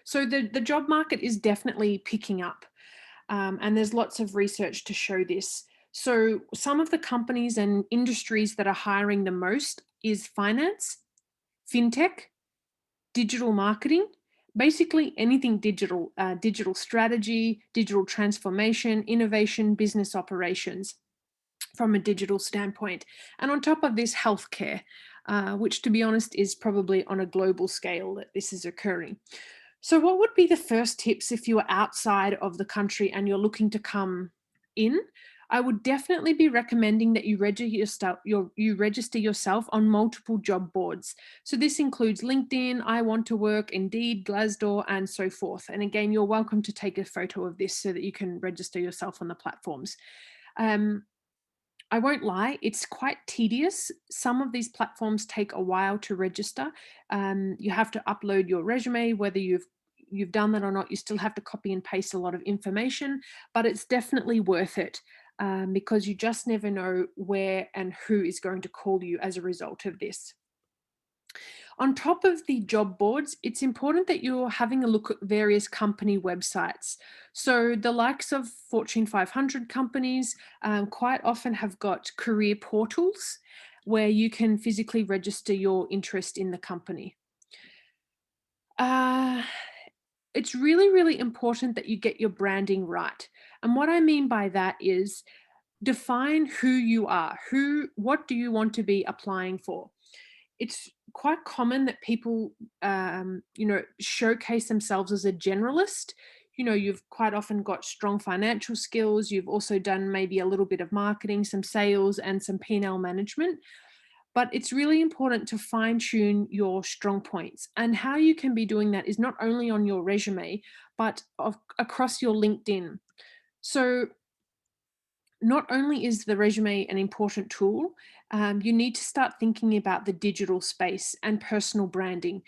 So the job market is definitely picking up, and there's lots of research to show this. So some of the companies and industries that are hiring the most is finance, fintech, digital marketing, basically anything digital, digital strategy, digital transformation, innovation, business operations from a digital standpoint. And on top of this, healthcare, which to be honest is probably on a global scale that this is occurring. So what would be the first tips if you are outside of the country and you're looking to come in? I would definitely be recommending that you register yourself on multiple job boards. So this includes LinkedIn, I Want to Work, Indeed, Glassdoor, and so forth. And again, you're welcome to take a photo of this so that you can register yourself on the platforms. I won't lie, it's quite tedious. Some of these platforms take a while to register. You have to upload your resume, whether you've done that or not. You still have to copy and paste a lot of information, but it's definitely worth it, because you just never know where and who is going to call you as a result of this. On top of the job boards, it's important that you're having a look at various company websites. So the likes of Fortune 500 companies quite often have got career portals where you can physically register your interest in the company. Uh, it's really, really important that you get your branding right. And what I mean by that is define who you are. What do you want to be applying for? It's quite common that people, showcase themselves as a generalist. You've quite often got strong financial skills. You've also done maybe a little bit of marketing, some sales, and some P&L management. But it's really important to fine tune your strong points. And how you can be doing that is not only on your resume, but across your LinkedIn. So not only is the resume an important tool, you need to start thinking about the digital space and personal branding.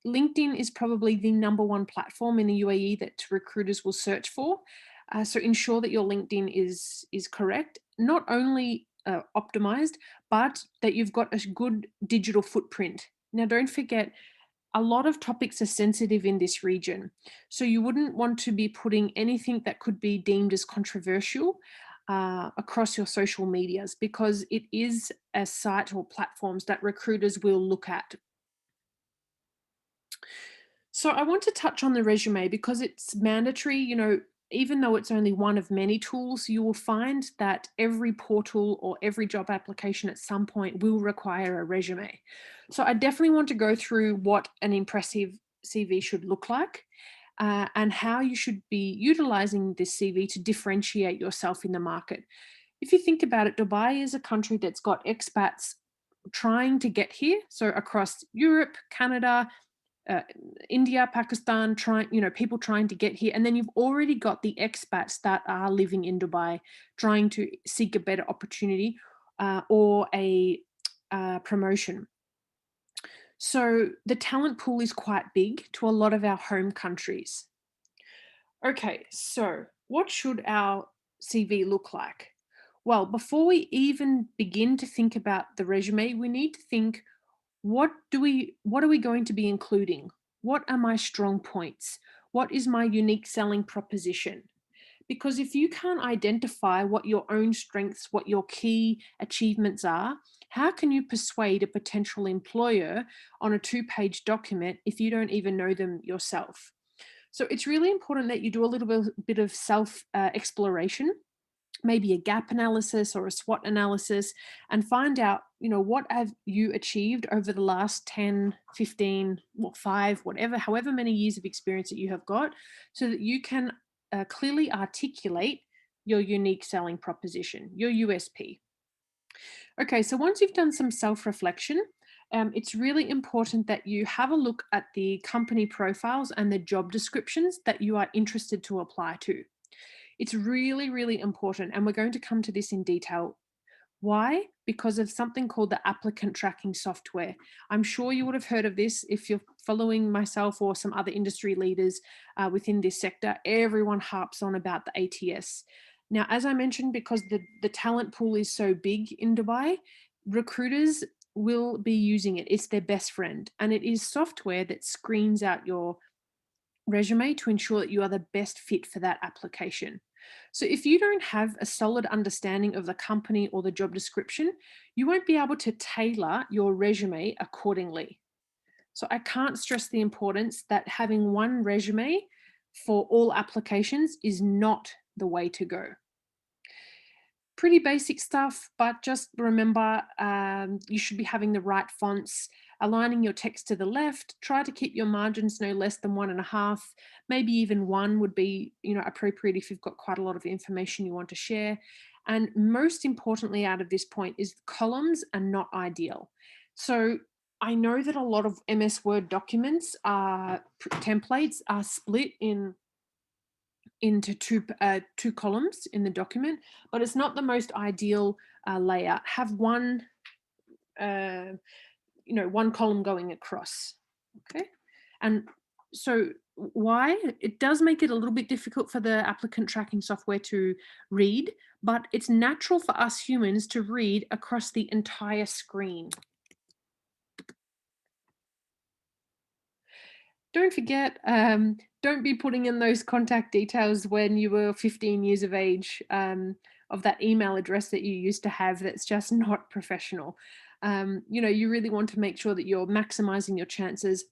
LinkedIn is probably the number one platform in the UAE that recruiters will search for. So ensure that your LinkedIn is correct, not only optimized, but that you've got a good digital footprint. Now, don't forget, a lot of topics are sensitive in this region. So you wouldn't want to be putting anything that could be deemed as controversial across your social medias, because it is a site or platforms that recruiters will look at. So I want to touch on the resume because it's mandatory. Even though it's only one of many tools, you will find that every portal or every job application at some point will require a resume. So I definitely want to go through what an impressive CV should look like, and how you should be utilizing this CV to differentiate yourself in the market. If you think about it, Dubai is a country that's got expats trying to get here. So across Europe, Canada, uh, India, Pakistan, people trying to get here. And then you've already got the expats that are living in Dubai trying to seek a better opportunity, or a promotion. So the talent pool is quite big to a lot of our home countries. Okay, so what should our CV look like? Well, before we even begin to think about the resume, we need to think, what are we going to be including? What are my strong points? What is my unique selling proposition? Because if you can't identify what your own strengths, what your key achievements are, how can you persuade a potential employer on a 2-page document if you don't even know them yourself? So it's really important that you do a little bit of self exploration, maybe a gap analysis or a SWOT analysis, and find out, what have you achieved over the last 10, 15, 5, whatever, however many years of experience that you have got, so that you can clearly articulate your unique selling proposition, your USP. Okay, so once you've done some self-reflection, it's really important that you have a look at the company profiles and the job descriptions that you are interested to apply to. It's really, really important, and we're going to come to this in detail. Why? Because of something called the applicant tracking software. I'm sure you would have heard of this if you're following myself or some other industry leaders within this sector. Everyone harps on about the ATS. Now, as I mentioned, because the talent pool is so big in Dubai, recruiters will be using it. It's their best friend, and it is software that screens out resume to ensure that you are the best fit for that application. So if you don't have a solid understanding of the company or the job description, you won't be able to tailor your resume accordingly. So I can't stress the importance that having one resume for all applications is not the way to go. Pretty basic stuff, but just remember you should be having the right fonts, aligning your text to the left. Try to keep your margins no less than 1.5, maybe even 1 would be appropriate if you've got quite a lot of information you want to share. And most importantly, out of this point, is columns are not ideal. So I know that a lot of MS Word documents templates are split into two columns in the document, but it's not the most ideal layout. Have one one column going across. Okay, and so why? It does make it a little bit difficult for the applicant tracking software to read, but it's natural for us humans to read across the entire screen. Don't forget, don't be putting in those contact details when you were 15 years of age, of that email address that you used to have. That's just not professional. You really want to make sure that you're maximizing your chances,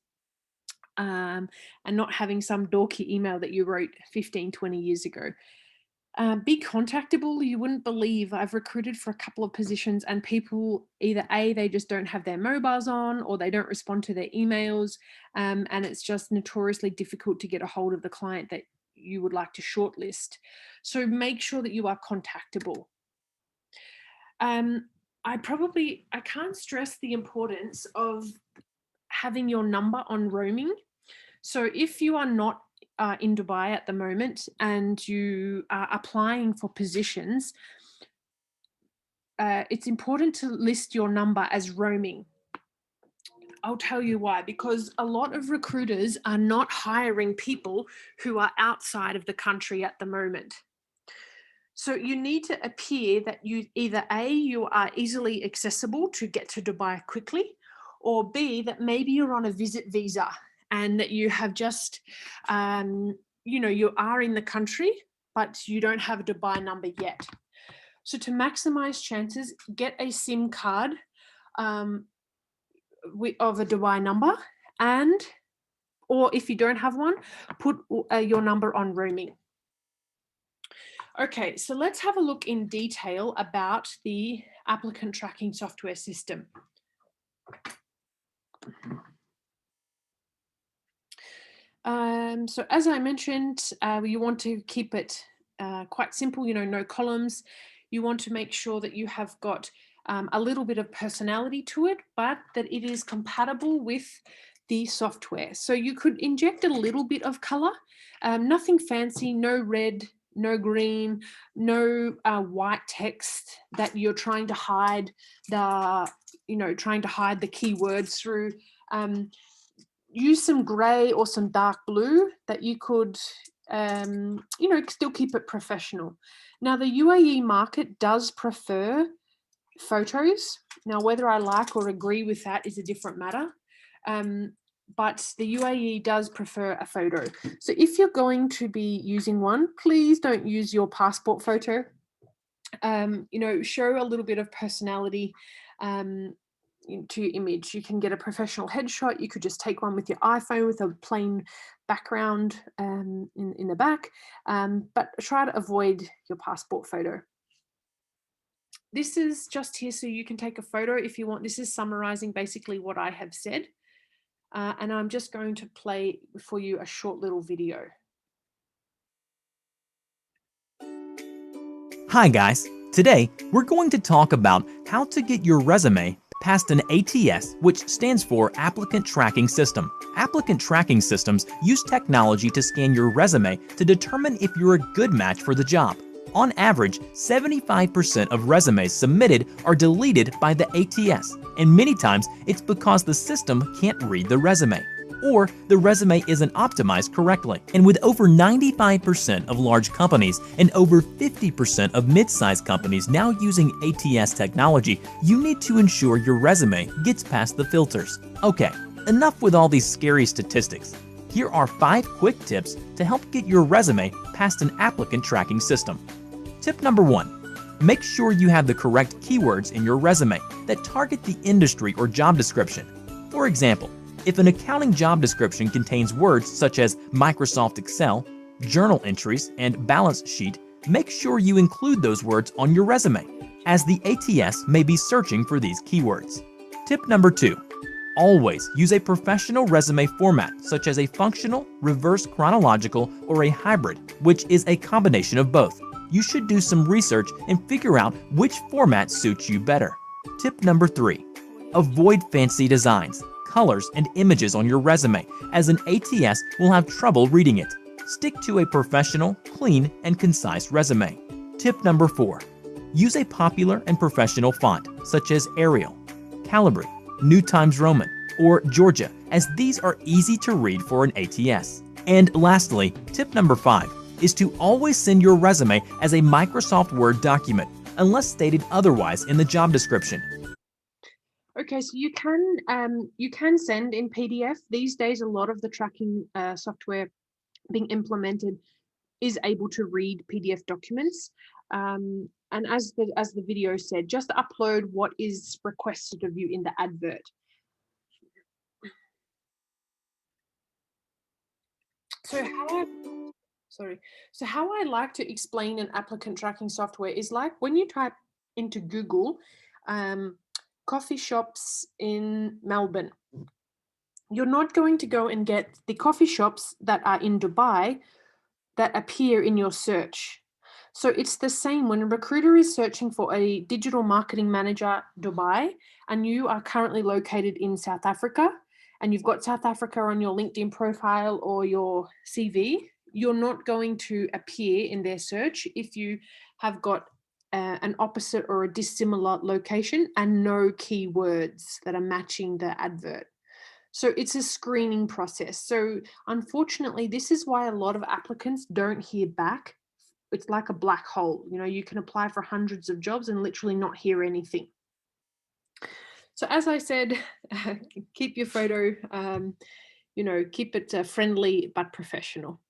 and not having some dorky email that you wrote 15, 20 years ago. Be contactable. You wouldn't believe, I've recruited for a couple of positions and people either they just don't have their mobiles on, or they don't respond to their emails, and it's just notoriously difficult to get a hold of the client that you would like to shortlist. So make sure that you are contactable. I can't stress the importance of having your number on roaming. So if you are not in Dubai at the moment and you are applying for positions, it's important to list your number as roaming. I'll tell you why, because a lot of recruiters are not hiring people who are outside of the country at the moment. So you need to appear that you either you are easily accessible to get to Dubai quickly, or B, that maybe you're on a visit visa and that you have just, you are in the country, but you don't have a Dubai number yet. So to maximize chances, get a SIM card of a Dubai number, or if you don't have one, put your number on roaming. Okay, so let's have a look in detail about the applicant tracking software system. So as I mentioned, you want to keep it quite simple, no columns. You want to make sure that you have got a little bit of personality to it, but that it is compatible with the software. So you could inject a little bit of color, nothing fancy, no red, no green, no white text that you're trying to hide the keywords through. Use some gray or some dark blue that you could, still keep it professional. Now, the UAE market does prefer photos. Now, whether I like or agree with that is a different matter. But the UAE does prefer a photo. So if you're going to be using one, please don't use your passport photo. Show a little bit of personality to your image. You can get a professional headshot. You could just take one with your iPhone with a plain background in the back, but try to avoid your passport photo. This is just here so you can take a photo if you want. This is summarizing basically what I have said. And I'm just going to play for you a short little video. Hi guys, today we're going to talk about how to get your resume past an ATS, which stands for Applicant Tracking System. Applicant tracking systems use technology to scan your resume to determine if you're a good match for the job. On average, 75% of resumes submitted are deleted by the ATS, and many times it's because the system can't read the resume, or the resume isn't optimized correctly. And with over 95% of large companies and over 50% of mid-sized companies now using ATS technology, you need to ensure your resume gets past the filters. Okay, enough with all these scary statistics. Here are 5 quick tips to help get your resume past an applicant tracking system. Tip number 1. Make sure you have the correct keywords in your resume that target the industry or job description. For example, if an accounting job description contains words such as Microsoft Excel, journal entries, and balance sheet, make sure you include those words on your resume, as the ATS may be searching for these keywords. Tip number 2. Always use a professional resume format such as a functional, reverse chronological, or a hybrid, which is a combination of both. You should do some research and figure out which format suits you better. Tip number 3. Avoid fancy designs, colors, and images on your resume, as an ATS will have trouble reading it. Stick to a professional, clean, and concise resume. Tip number 4. Use a popular and professional font such as Arial, Calibri, New Times Roman, or Georgia, as these are easy to read for an ATS. And lastly, tip number 5 is to always send your resume as a Microsoft Word document, unless stated otherwise in the job description. Okay, so you can send in PDF. These days, a lot of the tracking software being implemented is able to read PDF documents. And as the video said, just upload what is requested of you in the advert. So how I like to explain an applicant tracking software is like when you type into Google, coffee shops in Melbourne. You're not going to go and get the coffee shops that are in Dubai that appear in your search. So it's the same when a recruiter is searching for a digital marketing manager Dubai and you are currently located in South Africa and you've got South Africa on your LinkedIn profile or your CV, you're not going to appear in their search if you have got an opposite or a dissimilar location and no keywords that are matching the advert. So it's a screening process. So unfortunately, this is why a lot of applicants don't hear back. It's like a black hole. You know, you can apply for hundreds of jobs and literally not hear anything. So as I said, keep your photo, keep it friendly but professional.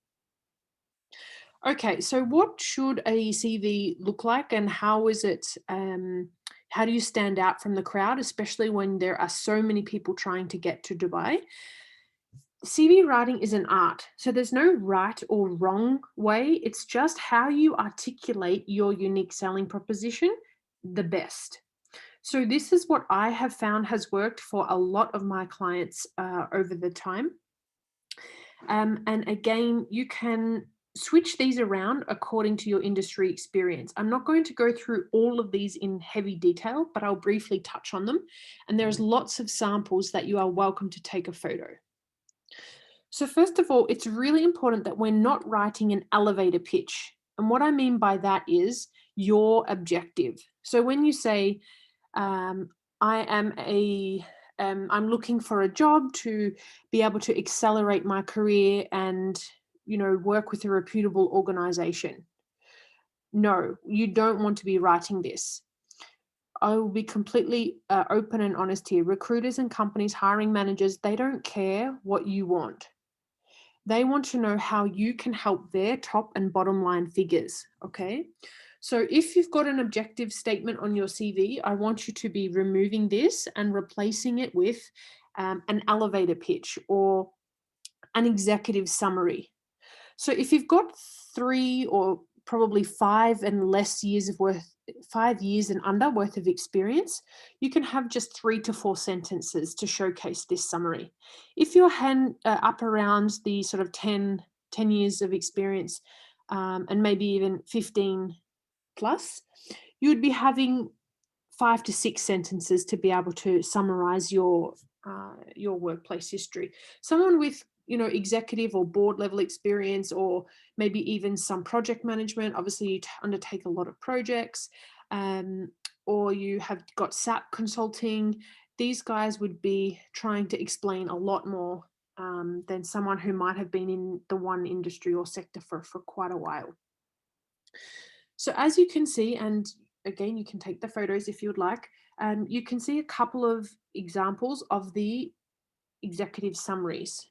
Okay, so what should a CV look like and how is it, how do you stand out from the crowd, especially when there are so many people trying to get to Dubai? CV writing is an art, so there's no right or wrong way. It's just how you articulate your unique selling proposition the best. So this is what I have found has worked for a lot of my clients over the time. And again, you can switch these around according to your industry experience. I'm not going to go through all of these in heavy detail, but I'll briefly touch on them. And there's lots of samples that you are welcome to take a photo. So first of all, it's really important that we're not writing an elevator pitch. And what I mean by that is your objective. So when you say, I'm looking for a job to be able to accelerate my career and, work with a reputable organization. No, you don't want to be writing this. I will be completely open and honest here. Recruiters and companies, hiring managers, they don't care what you want. They want to know how you can help their top and bottom line figures, okay? So if you've got an objective statement on your CV, I want you to be removing this and replacing it with an elevator pitch or an executive summary. So if you've got 3 or probably 5 and less years 5 years and under worth of experience, you can have just 3 to 4 sentences to showcase this summary. If you're up around the sort of 10 years of experience and maybe even 15 plus, you would be having 5 to 6 sentences to be able to summarize your workplace history. Someone with executive or board level experience, or maybe even some project management. Obviously, you undertake a lot of projects, or you have got SAP consulting. These guys would be trying to explain a lot more than someone who might have been in the one industry or sector for quite a while. So as you can see, and again, you can take the photos if you would like, you can see a couple of examples of the executive summaries.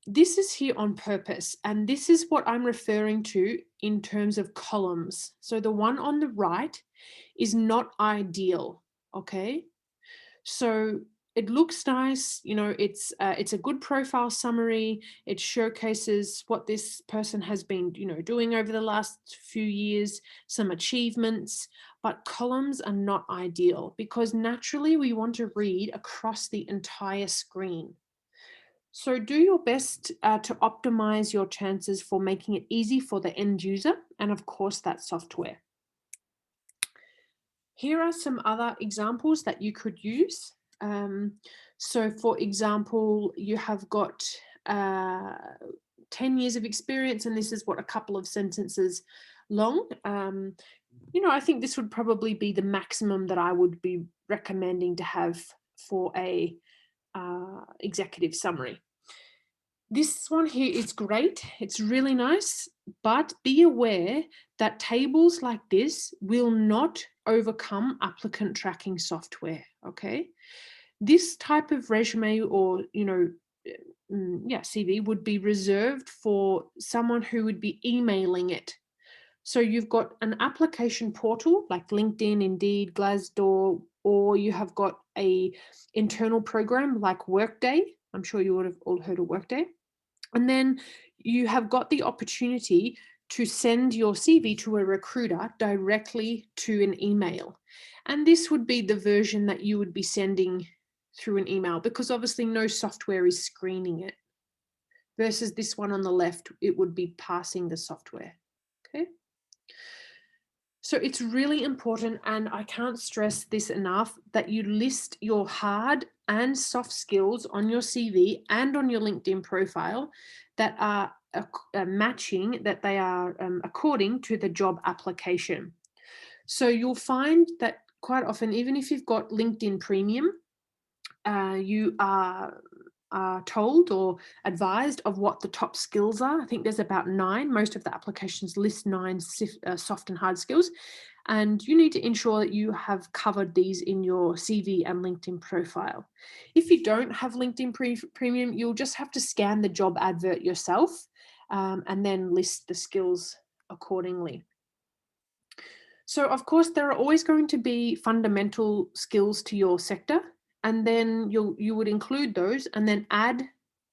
This is here on purpose, and this is what I'm referring to in terms of columns. So the one on the right is not ideal, okay? So it looks nice, it's a good profile summary. It showcases what this person has been, doing over the last few years, some achievements, but columns are not ideal because naturally we want to read across the entire screen. So do your best to optimize your chances for making it easy for the end user and of course that software. Here are some other examples that you could use. So for example, you have got 10 years of experience and this is what a couple of sentences long. I think this would probably be the maximum that I would be recommending to have for a executive summary. This one here is great. It's really nice, but be aware that tables like this will not overcome applicant tracking software, okay? This type of resume or, CV would be reserved for someone who would be emailing it. So you've got an application portal like LinkedIn, Indeed, Glassdoor, or you have got a internal program like Workday. I'm sure you would have all heard of Workday. And then you have got the opportunity to send your CV to a recruiter directly to an email. And this would be the version that you would be sending through an email because obviously no software is screening it. Versus this one on the left, it would be passing the software. Okay. So it's really important, and I can't stress this enough, that you list your hard and soft skills on your CV and on your LinkedIn profile that are matching, that they are according to the job application. So you'll find that quite often, even if you've got LinkedIn Premium, you are told or advised of what the top skills are. I think there's about 9. Most of the applications list 9 soft and hard skills. And you need to ensure that you have covered these in your CV and LinkedIn profile. If you don't have LinkedIn Premium, you'll just have to scan the job advert yourself and then list the skills accordingly. So, of course, there are always going to be fundamental skills to your sector, and then you would include those and then add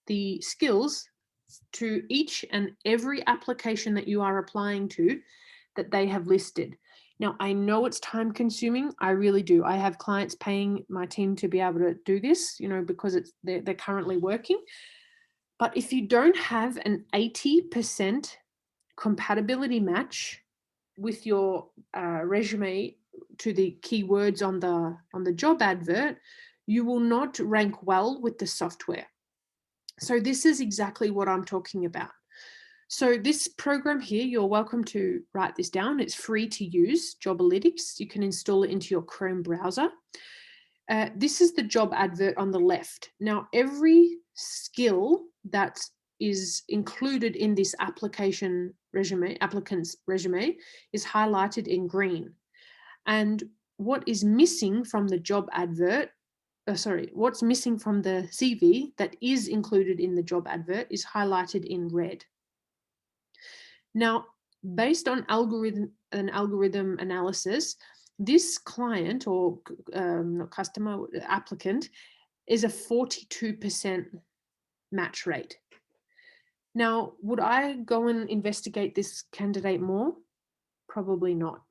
the skills to each and every application that you are applying to that they have listed. Now, I know it's time consuming. I really do. I have clients paying my team to be able to do this, because they're currently working. But if you don't have an 80% compatibility match with your resume to the keywords on the job advert, you will not rank well with the software. So this is exactly what I'm talking about. So this program here, you're welcome to write this down. It's free to use, Jobalytics. You can install it into your Chrome browser. This is the job advert on the left. Now, every skill that is included in this applicant's resume is highlighted in green. And what is missing from the job advert, what's missing from the CV that is included in the job advert is highlighted in red. Now, based on algorithm analysis, this client or not customer, applicant is a 42% match rate. Now, would I go and investigate this candidate more? Probably not.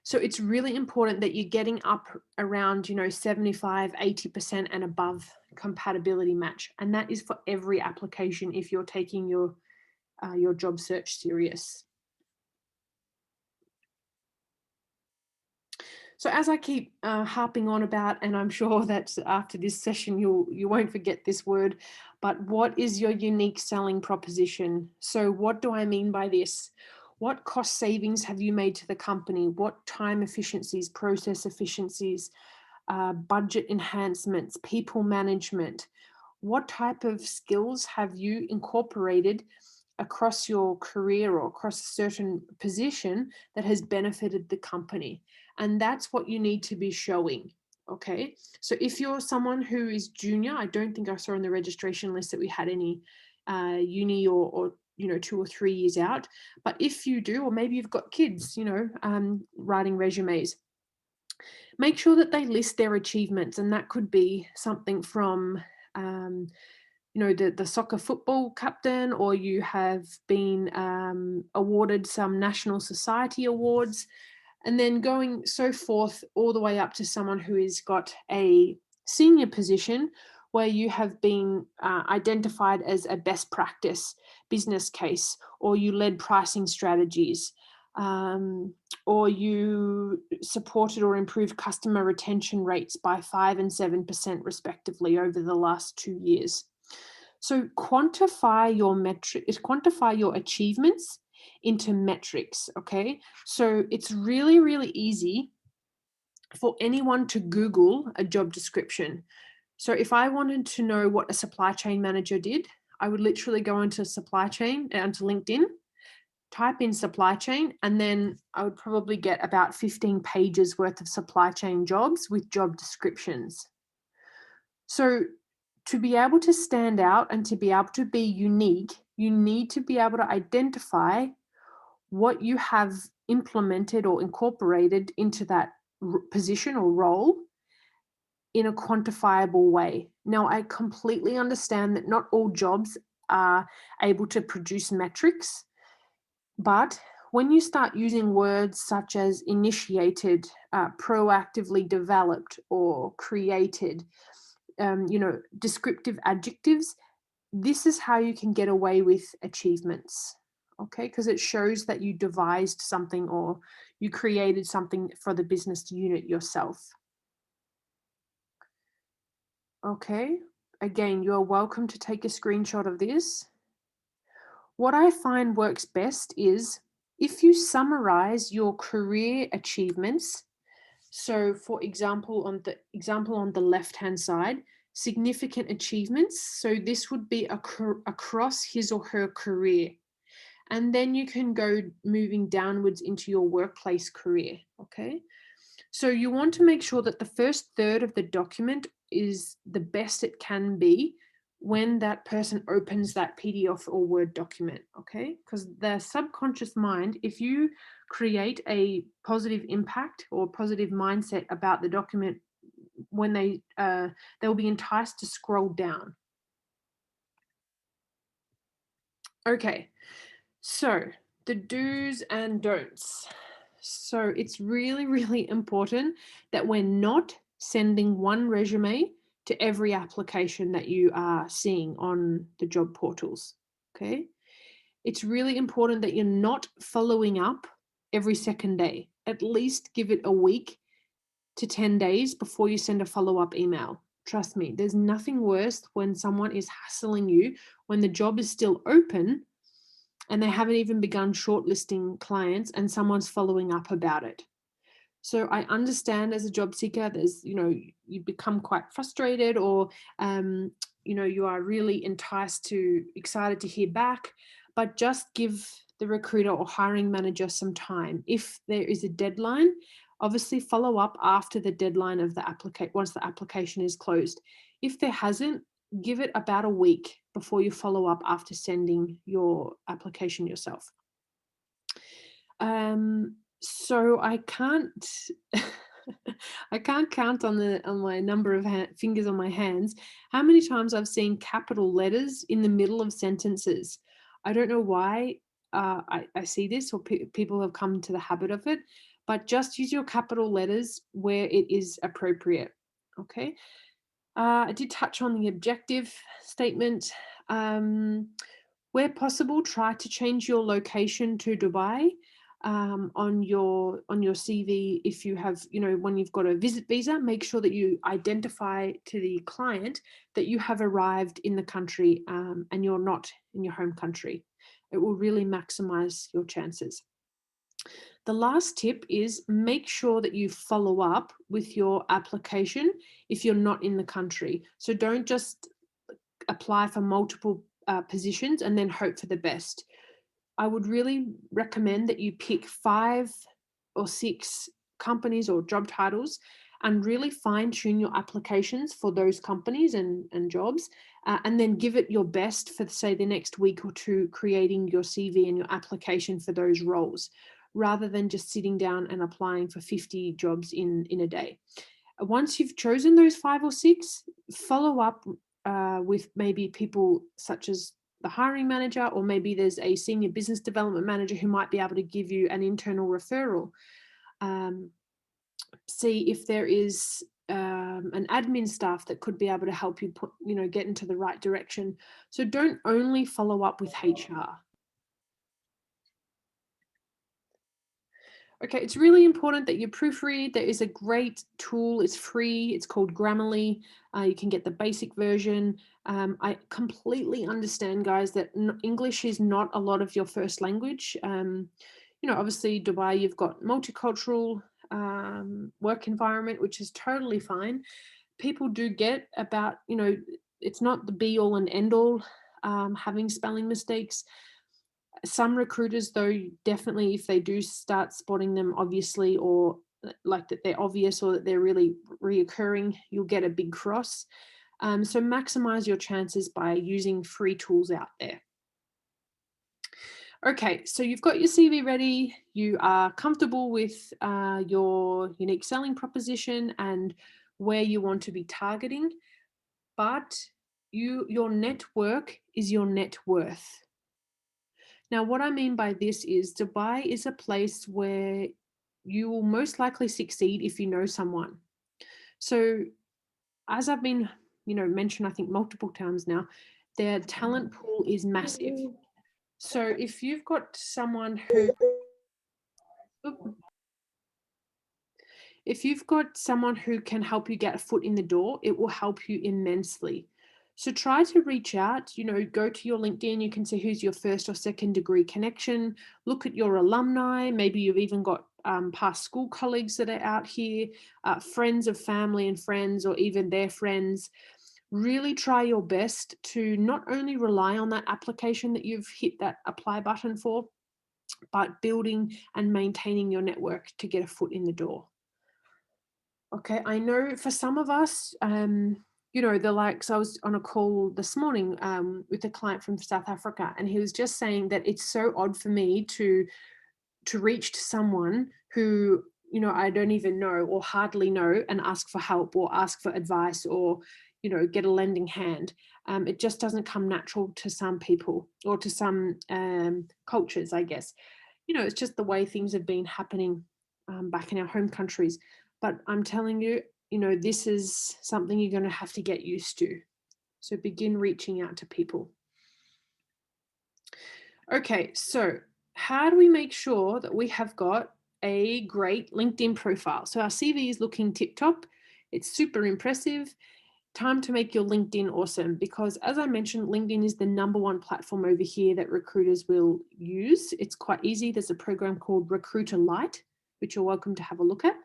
So it's really important that you're getting up around, 75, 80% and above compatibility match. And that is for every application if you're taking your job search serious. So as I keep harping on about, and I'm sure that after this session you won't forget this word, but what is your unique selling proposition? So what do I mean by this? What cost savings have you made to the company? What time efficiencies, process efficiencies, budget enhancements, people management? What type of skills have you incorporated across your career or across a certain position that has benefited the company? And that's what you need to be showing. Okay, so if you're someone who is junior, I don't think I saw on the registration list that we had any uni or 2 or 3 years out. But if you do, or maybe you've got kids, writing resumes, make sure that they list their achievements, and that could be something from the soccer football captain, or you have been awarded some national society awards, and then going so forth all the way up to someone who has got a senior position where you have been identified as a best practice business case, or you led pricing strategies, or you supported or improved customer retention rates by 5 and 7% respectively over the last 2 years. So quantify your quantify your achievements into metrics. Okay. So it's really, really easy for anyone to Google a job description. So if I wanted to know what a supply chain manager did, I would literally go into supply chain, onto LinkedIn, type in supply chain, and then I would probably get about 15 pages worth of supply chain jobs with job descriptions. So to be able to stand out and to be able to be unique, you need to be able to identify what you have implemented or incorporated into that position or role in a quantifiable way. Now, I completely understand that not all jobs are able to produce metrics, but when you start using words such as initiated, proactively developed, or created, descriptive adjectives, this is how you can get away with achievements. Okay, because it shows that you devised something or you created something for the business unit yourself. Okay, again, you're welcome to take a screenshot of this. What I find works best is if you summarize your career achievements. So for example, on the left-hand side, significant achievements. So this would be across his or her career. And then you can go moving downwards into your workplace career. Okay. So you want to make sure that the first third of the document is the best it can be when that person opens that PDF or Word document. Okay. Because the subconscious mind, if you create a positive impact or positive mindset about the document, when they'll be enticed to scroll down. Okay. So, the do's and don'ts. So, it's really, really important that we're not sending one resume to every application that you are seeing on the job portals. Okay. It's really important that you're not following up every second day. At least give it a week to 10 days before you send a follow-up email. Trust me, there's nothing worse when someone is hassling you when the job is still open and they haven't even begun shortlisting clients and someone's following up about it. So I understand as a job seeker, you become quite frustrated, or, you are really excited to hear back, but just give the recruiter or hiring manager some time. If there is a deadline, obviously follow up after the deadline of the once the application is closed. If there hasn't, give it about a week before you follow up after sending your application yourself. So I can't I can't count on my number of fingers on my hands how many times I've seen capital letters in the middle of sentences. I don't know why I see this, or people have come to the habit of it, but just use your capital letters where it is appropriate. Okay. I did touch on the objective statement. Where possible, try to change your location to Dubai on your CV. If you have, when you've got a visit visa, make sure that you identify to the client that you have arrived in the country and you're not in your home country. It will really maximize your chances. The last tip is make sure that you follow up with your application if you're not in the country. So don't just apply for multiple positions and then hope for the best. I would really recommend that you pick 5 or 6 companies or job titles and really fine tune your applications for those companies and jobs, and then give it your best for, say, the next week or two, creating your CV and your application for those roles, rather than just sitting down and applying for 50 jobs in a day. Once you've chosen those 5 or 6, follow up with maybe people such as the hiring manager, or maybe there's a senior business development manager who might be able to give you an internal referral. See if there is an admin staff that could be able to help you get into the right direction. So don't only follow up with HR. Okay, it's really important that you proofread. There is a great tool, it's free, it's called Grammarly. You can get the basic version. I completely understand, guys, that English is not a lot of your first language. Obviously Dubai, you've got multicultural work environment, which is totally fine. People do get about, it's not the be all and end all, having spelling mistakes. Some recruiters, though, definitely, if they do start spotting them obviously, or like that they're obvious or that they're really reoccurring, you'll get a big cross. So maximize your chances by using free tools out there. Okay, so you've got your CV ready, you are comfortable with your unique selling proposition and where you want to be targeting, but your network is your net worth. Now, what I mean by this is Dubai is a place where you will most likely succeed if you know someone. So as I've been, mentioned, I think multiple times now, their talent pool is massive. So if you've got someone who, can help you get a foot in the door, it will help you immensely. So try to reach out, go to your LinkedIn, you can see who's your first or second degree connection, look at your alumni, maybe you've even got past school colleagues that are out here, friends of family and friends, or even their friends. Really try your best to not only rely on that application that you've hit that apply button for, but building and maintaining your network to get a foot in the door. Okay, I know for some of us, the likes, I was on a call this morning with a client from South Africa, and he was just saying that it's so odd for me to reach to someone who, I don't even know or hardly know, and ask for help or ask for advice or, get a lending hand. It just doesn't come natural to some people or to some cultures, I guess. It's just the way things have been happening back in our home countries. But I'm telling you, this is something you're going to have to get used to. So begin reaching out to people. Okay, so how do we make sure that we have got a great LinkedIn profile? So our CV is looking tip-top. It's super impressive. Time to make your LinkedIn awesome, because as I mentioned, LinkedIn is the #1 platform over here that recruiters will use. It's quite easy. There's a program called Recruiter Lite, which you're welcome to have a look at.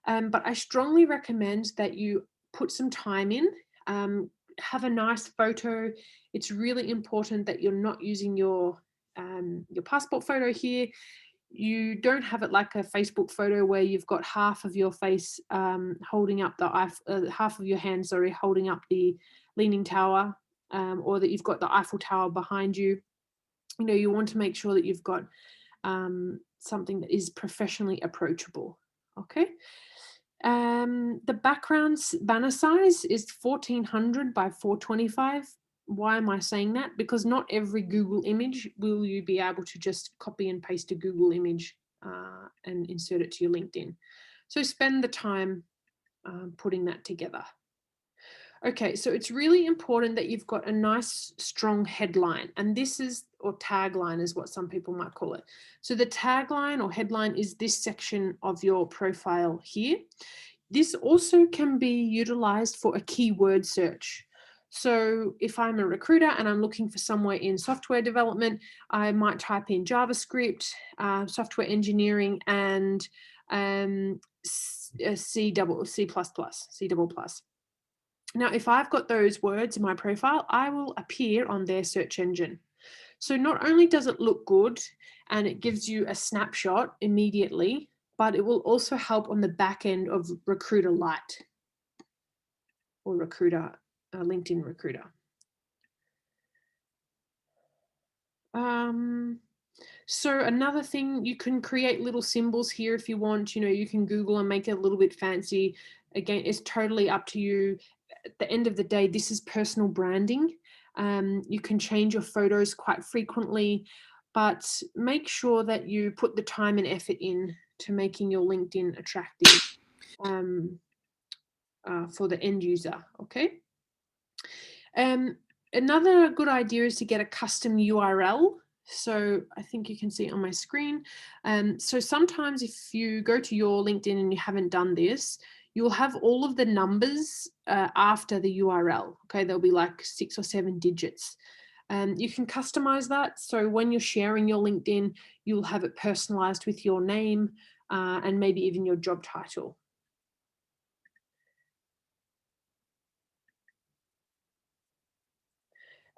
But I strongly recommend that you put some time in, have a nice photo. It's really important that you're not using your passport photo here. You don't have it like a Facebook photo where you've got half of your face holding up half of your hand, holding up the Leaning Tower, or that you've got the Eiffel Tower behind you. You want to make sure that you've got something that is professionally approachable. Okay. The background's banner size is 1400 by 425. Why am I saying that? Because not every Google image will you be able to just copy and paste a Google image and insert it to your LinkedIn. So spend the time putting that together. Okay, so it's really important that you've got a nice, strong headline, and this is, or tagline is what some people might call it. So the tagline or headline is this section of your profile here. This also can be utilized for a keyword search. So if I'm a recruiter and I'm looking for somewhere in software development, I might type in JavaScript, software engineering, and C++. Now, if I've got those words in my profile, I will appear on their search engine. So not only does it look good and it gives you a snapshot immediately but it will also help on the back end of Recruiter Lite or Recruiter, LinkedIn Recruiter. So another thing, you can create little symbols here if you want. You can Google and make it a little bit fancy. Again, it's totally up to you. At the end of the day, this is personal branding. You can change your photos quite frequently, but make sure that you put the time and effort in to making your LinkedIn attractive for the end user, okay? Another good idea is to get a custom URL. So I think you can see it on my screen. So sometimes if you go to your LinkedIn and you haven't done this, you'll have all of the numbers after the URL. Okay, there'll be like 6 or 7 digits. You can customize that. So when you're sharing your LinkedIn, you'll have it personalized with your name and maybe even your job title.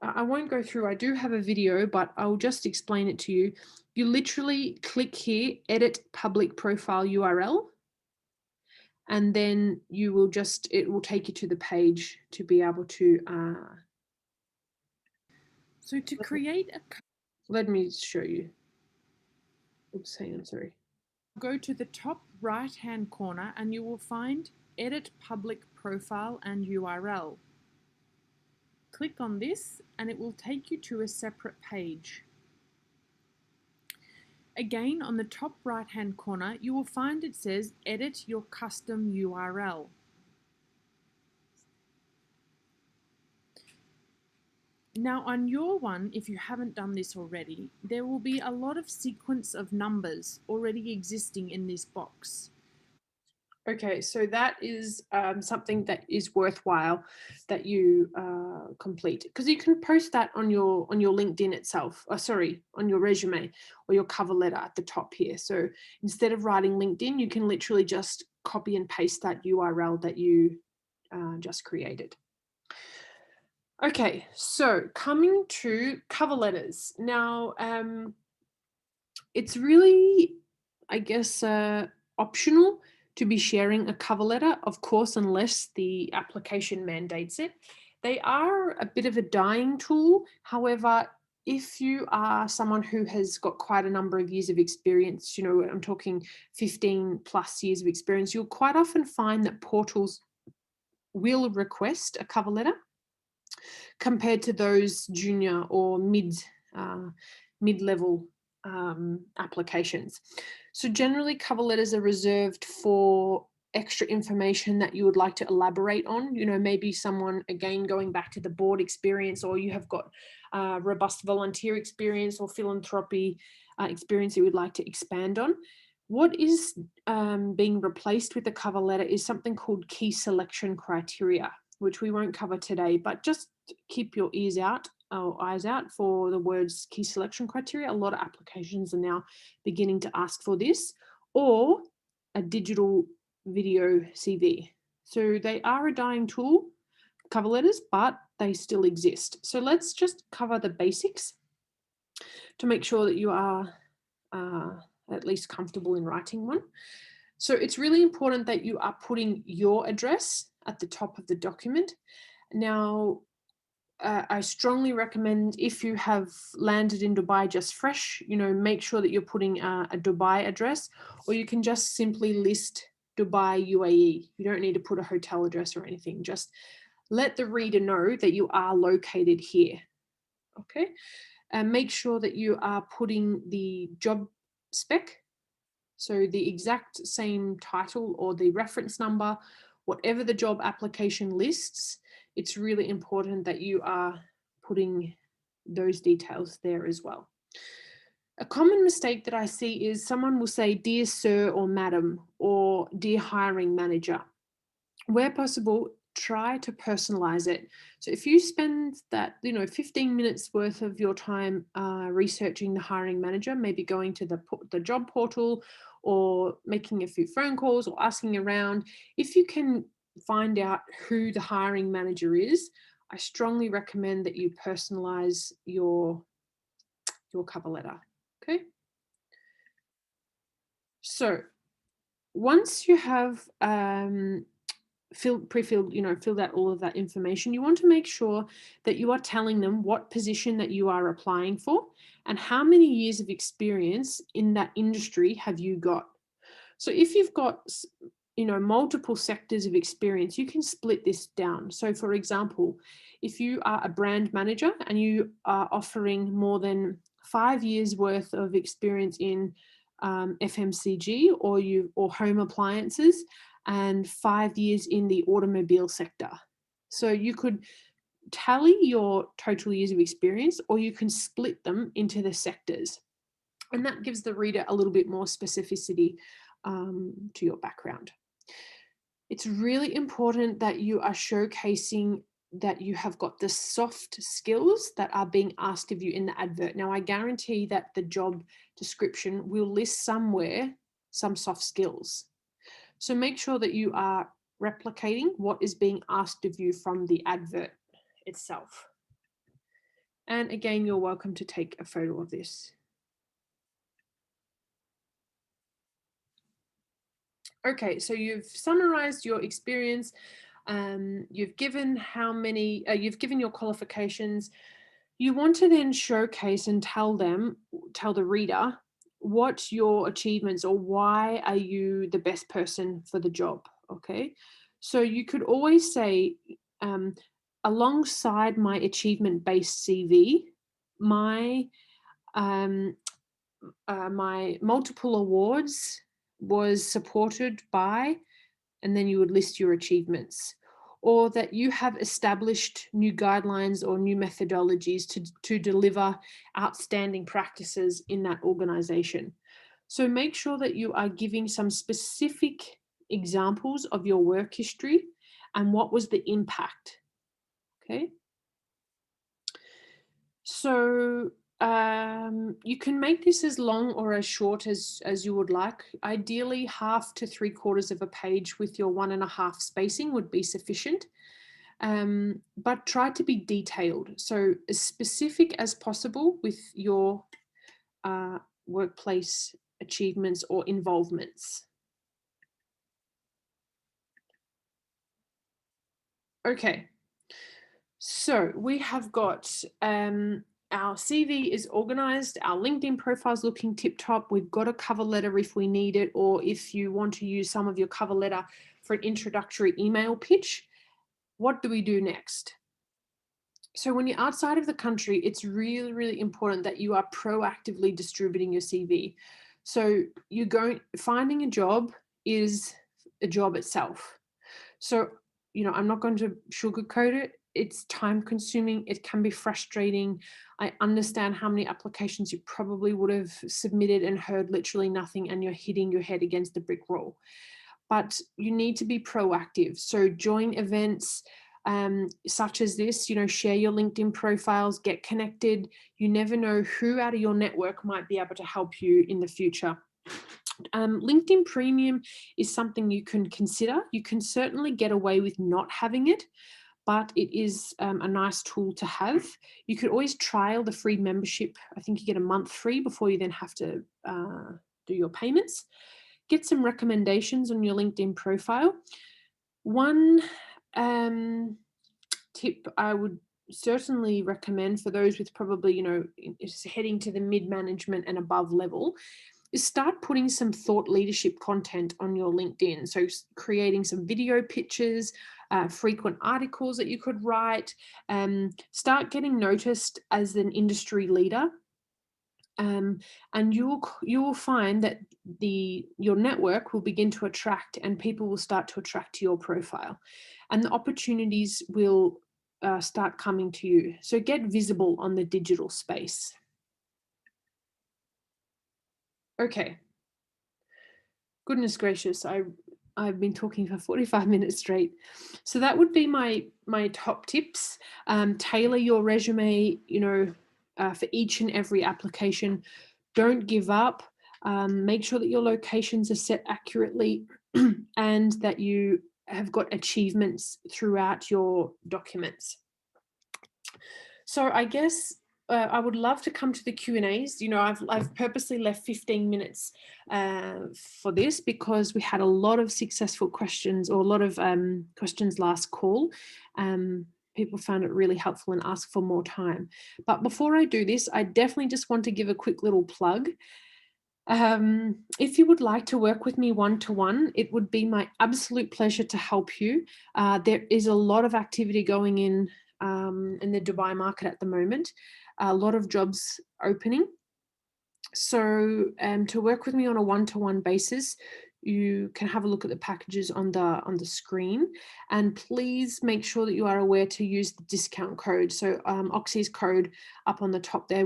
I won't go through, I do have a video, but I'll just explain it to you. You literally click here, edit public profile URL, and then you will it will take you to the page to be able to. So to create let me show you. Oops, hang on, sorry. Go to the top right hand corner and you will find edit public profile and URL. Click on this and it will take you to a separate page. Again, on the top right hand corner, you will find it says edit your custom URL. Now on your one, if you haven't done this already, there will be a lot of sequence of numbers already existing in this box. Okay, so that is something that is worthwhile that you complete, because you can post that on your LinkedIn itself. Sorry, on your resume or your cover letter at the top here. So instead of writing LinkedIn, you can literally just copy and paste that URL that you just created. Okay, so coming to cover letters now. It's really, I guess, optional to be sharing a cover letter, of course, unless the application mandates it. They are a bit of a dying tool. However, if you are someone who has got quite a number of years of experience, I'm talking 15 plus years of experience, you'll quite often find that portals will request a cover letter compared to those junior or mid-level applications. So generally cover letters are reserved for extra information that you would like to elaborate on. Maybe someone, again, going back to the board experience, or you have got robust volunteer experience or philanthropy experience you would like to expand on. What is being replaced with the cover letter is something called key selection criteria, which we won't cover today, but just keep your eyes out for the words key selection criteria. A lot of applications are now beginning to ask for this, or a digital video CV. So they are a dying tool, cover letters, but they still exist. So let's just cover the basics to make sure that you are at least comfortable in writing one. So it's really important that you are putting your address at the top of the document. Now, I strongly recommend, if you have landed in Dubai just fresh, make sure that you're putting a Dubai address, or you can just simply list Dubai UAE. You don't need to put a hotel address or anything. Just let the reader know that you are located here. Okay, and make sure that you are putting the job spec, so the exact same title or the reference number, whatever the job application lists. It's really important that you are putting those details there as well. A common mistake that I see is someone will say, "Dear Sir" or "Madam" or "Dear Hiring Manager." Where possible, try to personalize it. So if you spend that 15 minutes worth of your time researching the hiring manager, maybe going to the job portal or making a few phone calls or asking around, if you can find out who the hiring manager is, I strongly recommend that you personalize your cover letter. Okay, so Once you have pre-filled, filled out all of that information, you want to make sure that you are telling them what position that you are applying for and how many years of experience in that industry have you got. So if you've got, multiple sectors of experience, you can split this down. So for example, if you are a brand manager and you are offering more than 5 years worth of experience in FMCG or home appliances and 5 years in the automobile sector. So you could tally your total years of experience, or you can split them into the sectors. And that gives the reader a little bit more specificity to your background. It's really important that you are showcasing that you have got the soft skills that are being asked of you in the advert. Now, I guarantee that the job description will list somewhere some soft skills. So make sure that you are replicating what is being asked of you from the advert itself. And again, you're welcome to take a photo of this. Okay, so you've summarized your experience. You've given you've given your qualifications. You want to then showcase and tell the reader what your achievements, or why are you the best person for the job. Okay, so you could always say, alongside my achievement-based CV, my my multiple awards was supported by, and then you would list your achievements, or that you have established new guidelines or new methodologies to deliver outstanding practices in that organization. So make sure that you are giving some specific examples of your work history and what was the impact. Okay. So you can make this as long or as short as you would like. Ideally, 1/2 to 3/4 of a page with your 1.5 spacing would be sufficient. But try to be detailed. So as specific as possible with your workplace achievements or involvements. Okay. So we have got our CV is organized, our LinkedIn profile is looking tip top. We've got a cover letter if we need it, or if you want to use some of your cover letter for an introductory email pitch. What do we do next? So when you're outside of the country, it's really, really important that you are proactively distributing your CV. So finding a job is a job itself. So, I'm not going to sugarcoat it. It's time consuming. It can be frustrating. I understand how many applications you probably would have submitted and heard literally nothing, and you're hitting your head against the brick wall. But you need to be proactive. So join events such as this, share your LinkedIn profiles, get connected. You never know who out of your network might be able to help you in the future. LinkedIn Premium is something you can consider. You can certainly get away with not having it, but it is a nice tool to have. You could always trial the free membership. I think you get a month free before you then have to do your payments. Get some recommendations on your LinkedIn profile. One tip I would certainly recommend for those with probably, is heading to the mid-management and above level, is start putting some thought leadership content on your LinkedIn. So creating some video pitches, frequent articles that you could write, start getting noticed as an industry leader. And you will find that your network will begin to attract, and people will start to attract to your profile, and the opportunities will start coming to you. So get visible on the digital space. Okay. Goodness gracious, I've been talking for 45 minutes straight. So that would be my top tips. Tailor your resume, for each and every application. Don't give up. Make sure that your locations are set accurately and that you have got achievements throughout your documents. So I guess I would love to come to the Q&As. You know, I've purposely left 15 minutes for this because we had a lot of successful questions, or a lot of questions last call. People found it really helpful and asked for more time. But before I do this, I definitely just want to give a quick little plug. If you would like to work with me one-to-one, it would be my absolute pleasure to help you. There is a lot of activity going in the Dubai market at the moment, a lot of jobs opening. So to work with me on a one-to-one basis, you can have a look at the packages on the screen, and please make sure that you are aware to use the discount code. So Oxy's code up on the top there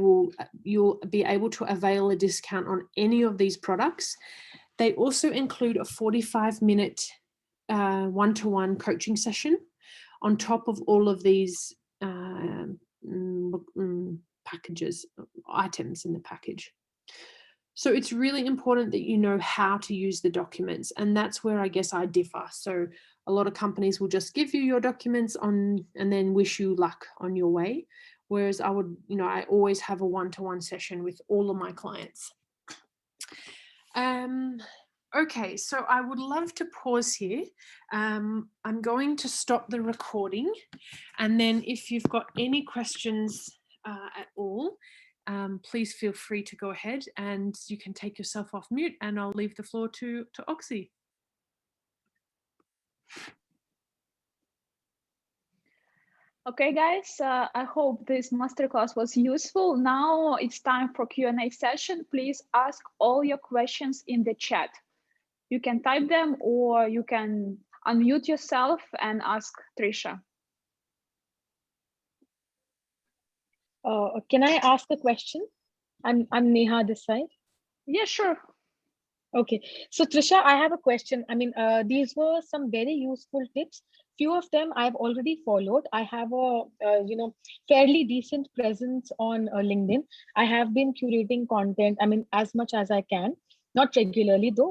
you'll be able to avail a discount on any of these products. They also include a 45-minute one-to-one coaching session on top of all of these packages, items in the package. So it's really important that you know how to use the documents, and that's where I guess I differ. So a lot of companies will just give you your documents and then wish you luck on your way, whereas I always have a one-to-one session with all of my clients. Okay, so I would love to pause here. I'm going to stop the recording, and then if you've got any questions at all, please feel free to go ahead, and you can take yourself off mute, and I'll leave the floor to Oxy. Okay, guys, I hope this masterclass was useful. Now it's time for Q&A session. Please ask all your questions in the chat. You can type them, or you can unmute yourself and ask Trisha. Can I ask a question? I'm Neha this side. Yeah, sure. Okay, so Trisha, I have a question. I mean, these were some very useful tips. Few of them I've already followed. I have a fairly decent presence on LinkedIn. I have been curating content, I mean, as much as I can, not regularly though.